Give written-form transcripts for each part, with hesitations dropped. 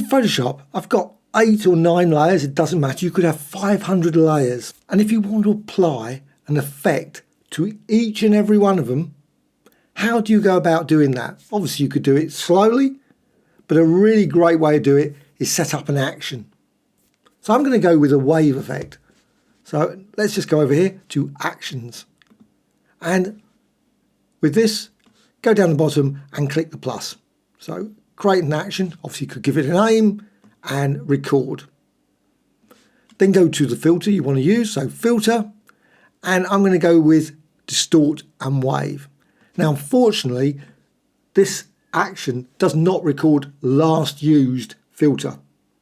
Photoshop, I've got 8 or 9 layers, it doesn't matter. You could have 500 layers. And if you want to apply an effect to each and every one of them, how do you go about doing that? Obviously, you could do it slowly, but a really great way to do it is set up an action. So I'm going to go with a wave effect. So let's just go over here to actions. And with this, go down the bottom and click the plus. So create an action, obviously you could give it a name and record. Then go to the filter you want to use, so filter, and I'm going to go with distort and wave. Now unfortunately, this action does not record last used filter.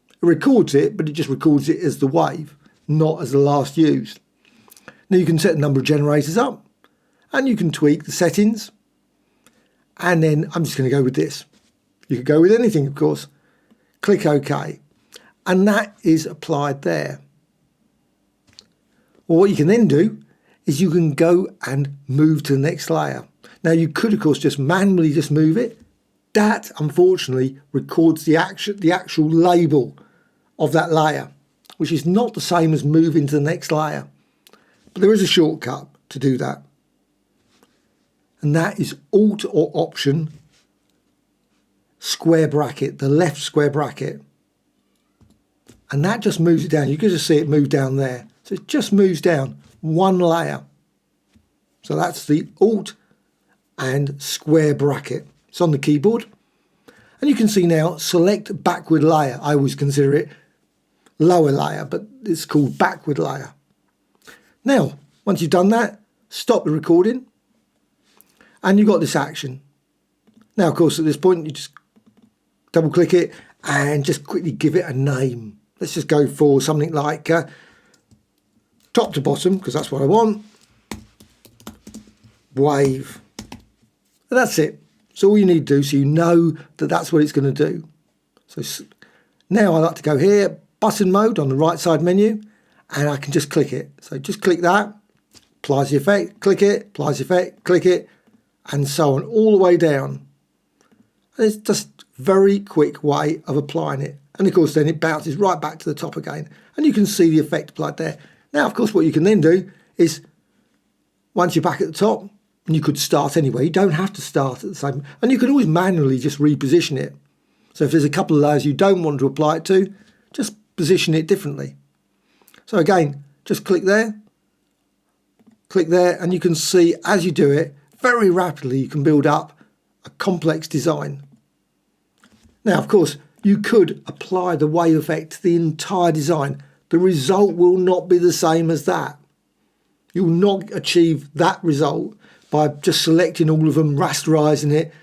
It records it, but it just records it as the wave, not as the last used. Now you can set the number of generators up, and you can tweak the settings, and then I'm just going to go with this. You could go with anything, of course. Click OK, and that is applied there. Well, what you can then do is you can go and move to the next layer. Now you could, of course, just manually just move it. That, unfortunately, records the actual label of that layer, which is not the same as moving to the next layer. But there is a shortcut to do that. And that is Alt or Option square bracket, the left square bracket. And that just moves it down. You can just see it move down there. So it just moves down one layer. So that's the Alt and square bracket. It's on the keyboard. And you can see now, select backward layer. I always consider it lower layer, but it's called backward layer. Now, once you've done that, stop the recording. And you've got this action. Now, of course, at this point, you just double click it and just quickly give it a name. Let's just go for something like top to bottom, because that's what I want. Wave. And that's it. It's all you need to do, so you know that that's what it's going to do. So now I like to go here, button mode on the right side menu, and I can just click it. So just click that, applies the effect, click it, applies the effect, click it, and so on, all the way down. And it's just a very quick way of applying it. And of course, then it bounces right back to the top again. And you can see the effect applied there. Now, of course, what you can then do is, once you're back at the top, and you could start anywhere, you don't have to start at the same, and you can always manually just reposition it. So if there's a couple of layers you don't want to apply it to, just position it differently. So again, just click there, and you can see as you do it, very rapidly you can build up a complex design. Now, of course, you could apply the wave effect to the entire design. The result will not be the same as that. You will not achieve that result by just selecting all of them, rasterizing it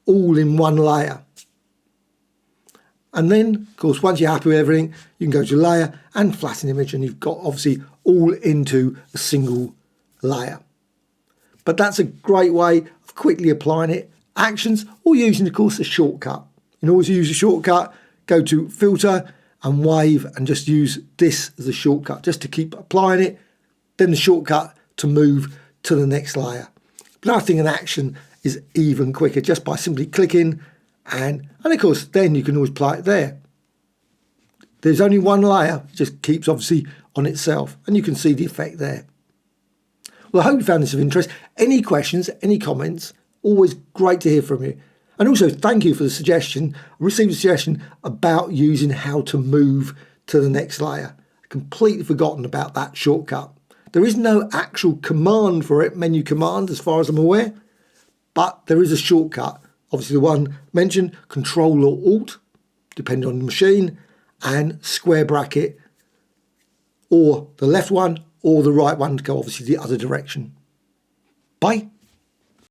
all in one layer. And then, of course, once you're happy with everything, you can go to layer and flatten image, and you've got obviously all into a single layer. But that's a great way of quickly applying it. Actions, or using, of course, a shortcut. In order to use a shortcut, go to filter and wave and just use this as a shortcut, just to keep applying it. Then the shortcut to move to the next layer. But I think an action is even quicker, just by simply clicking, and of course then you can always apply it there. There's only one layer, it just keeps obviously on itself, and you can see the effect there. Well, I hope you found this of interest. Any questions, any comments, always great to hear from you. And also thank you for the suggestion. I received a suggestion about using how to move to the next layer. I've completely forgotten about that shortcut. There is no actual command for it, menu command, as far as I'm aware, but there is a shortcut. Obviously the one mentioned, Control or Alt, depending on the machine, and square bracket, or the left one or the right one to go obviously the other direction. Bye.